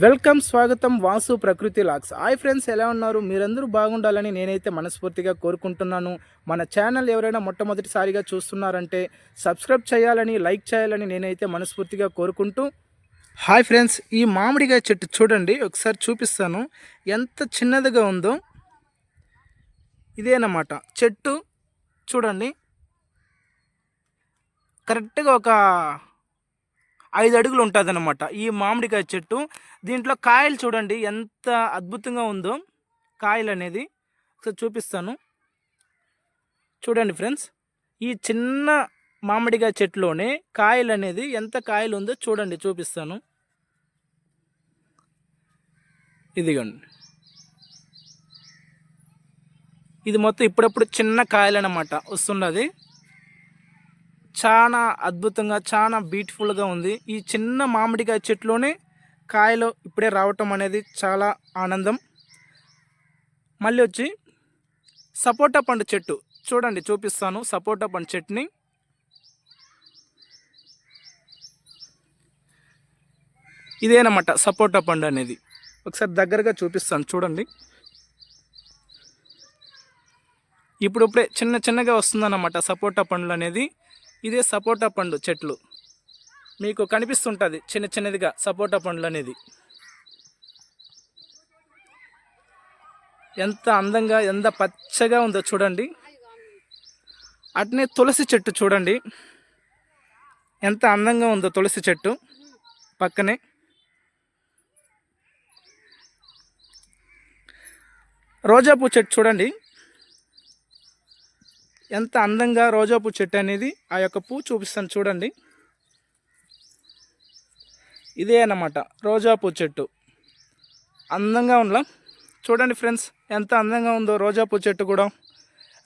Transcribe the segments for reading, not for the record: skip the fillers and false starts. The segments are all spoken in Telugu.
వెల్కమ్ స్వాగతం వాసు ప్రకృతి లాక్స్. హాయ్ ఫ్రెండ్స్, ఎలా ఉన్నారు? మీరందరూ బాగుండాలని నేనైతే మనస్ఫూర్తిగా కోరుకుంటున్నాను. మన ఛానల్ ఎవరైనా మొట్టమొదటిసారిగా చూస్తున్నారంటే సబ్స్క్రైబ్ చేయాలని, లైక్ చేయాలని నేనైతే మనస్ఫూర్తిగా కోరుకుంటూ, హాయ్ ఫ్రెండ్స్, ఈ మామిడికాయ చెట్టు చూడండి, ఒకసారి చూపిస్తాను ఎంత చిన్నదిగా ఉందో. ఇదేనమాట చెట్టు. చూడండి, కరెక్ట్గా ఒక 5 అడుగులు ఉంటుందన్నమాట ఈ మామిడికాయ చెట్టు. దీంట్లో కాయలు చూడండి ఎంత అద్భుతంగా ఉందో. కాయలు అనేది ఒకసారి చూపిస్తాను చూడండి ఫ్రెండ్స్. ఈ చిన్న మామిడికాయ చెట్టులోనే కాయలు అనేది ఎంత కాయలు ఉందో చూడండి, చూపిస్తాను. ఇదిగోండి, ఇది మొత్తం ఇప్పుడప్పుడు చిన్న కాయలు అన్నమాట వస్తున్నది. చాలా అద్భుతంగా, చాలా బ్యూటిఫుల్గా ఉంది. ఈ చిన్న మామిడికాయ చెట్టులోనే కాయలు ఇప్పుడే రావటం అనేది చాలా ఆనందం. మళ్ళీ వచ్చి సపోటా పండు చెట్టు చూడండి, చూపిస్తాను సపోటా పండు చెట్టుని. ఇదేనమాట సపోటా పండు అనేది. ఒకసారి దగ్గరగా చూపిస్తాను చూడండి. ఇప్పుడే చిన్నగా వస్తుందన్నమాట సపోటా పండ్లు అనేది. ఇదే సపోటా పండు చెట్లు మీకు కనిపిస్తుంటుంది చిన్నదిగా సపోటా పండ్లు అనేది. ఎంత అందంగా, ఎంత పచ్చగా ఉందో చూడండి. అట్నే తులసి చెట్టు చూడండి ఎంత అందంగా ఉందో. తులసి చెట్టు పక్కనే రోజాపూ చెట్టు చూడండి ఎంత అందంగా. రోజాపూ చెట్టు అనేది, ఆ యొక్క పువ్వు చూపిస్తాను చూడండి. ఇదే అన్నమాట రోజాపూ చెట్టు. అందంగా ఉందా చూడండి ఫ్రెండ్స్, ఎంత అందంగా ఉందో రోజాపూ చెట్టు కూడా.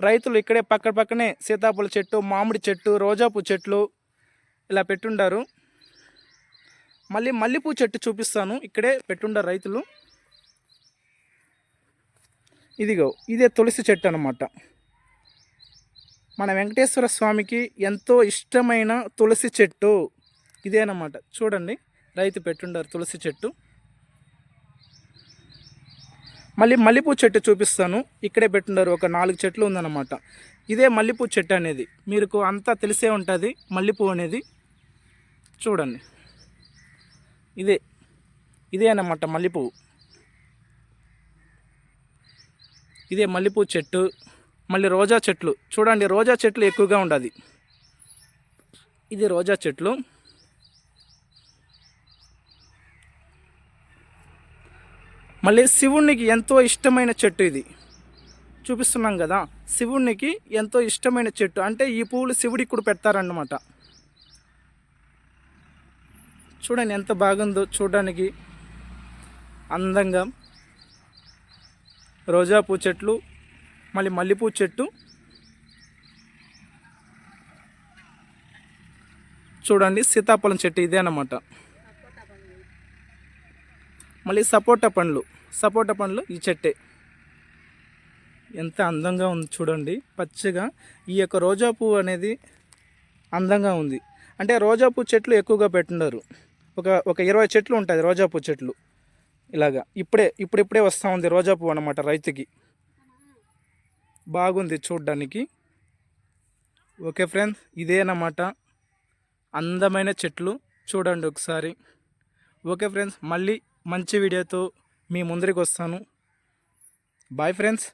రైతులు ఇక్కడే పక్కనే సీతాఫల చెట్టు, మామిడి చెట్టు, రోజాపూ చెట్లు ఇలా పెట్టుండారు. మళ్ళీ మల్లెపూ చెట్టు చూపిస్తాను, ఇక్కడే పెట్టుండారు రైతులు. ఇదిగో, ఇదే తులసి చెట్టు అన్నమాట. మన వెంకటేశ్వర స్వామికి ఎంతో ఇష్టమైన తులసి చెట్టు ఇదేనమాట. చూడండి, రైతు పెట్టుండారు తులసి చెట్టు. మళ్ళీ మల్లెపూ చెట్టు చూపిస్తాను, ఇక్కడే పెట్టుండారు. ఒక 4 చెట్లు ఉందన్నమాట. ఇదే మల్లెపూ చెట్టు అనేది, మీకు అంతా తెలిసే ఉంటుంది మల్లెపూ అనేది. చూడండి, ఇదే అన్నమాట మల్లెపూ. ఇదే మల్లెపూ చెట్టు. మళ్ళీ రోజా చెట్లు చూడండి, రోజా చెట్లు ఎక్కువగా ఉండదు. ఇది రోజా చెట్లు. మళ్ళీ శివునికి ఎంతో ఇష్టమైన చెట్టు ఇది చూపిస్తున్నాం కదా. శివునికి ఎంతో ఇష్టమైన చెట్టు అంటే ఈ పువ్వులు శివుడికి కూడా పెడతారన్నమాట. చూడండి ఎంత బాగుందో చూడడానికి అందంగా. రోజా పూ చెట్లు, మళ్ళీ మల్లెపూ చెట్టు చూడండి. సీతాఫలం చెట్టు ఇదే అన్నమాట. మళ్ళీ సపోటా పండ్లు ఈ చెట్టే. ఎంత అందంగా ఉంది చూడండి, పచ్చగా. ఈ యొక్క రోజా పువ్వు అనేది అందంగా ఉంది. అంటే రోజా పువ్వు చెట్లు ఎక్కువగా పెట్టున్నారు. ఒక 20 చెట్లు ఉంటుంది రోజా పువ్వు చెట్లు ఇలాగా. ఇప్పుడే వస్తూ ఉంది రోజా పువ్వు అన్నమాట రైతుకి. బాగుంది చూడ్డానికి. ఓకే ఫ్రెండ్స్, ఇదేనమాట అందమైన చెట్లు. చూడండి ఒకసారి. ఓకే ఫ్రెండ్స్, మళ్ళీ మంచి వీడియోతో మీ ముందరికి వస్తాను. Bye friends.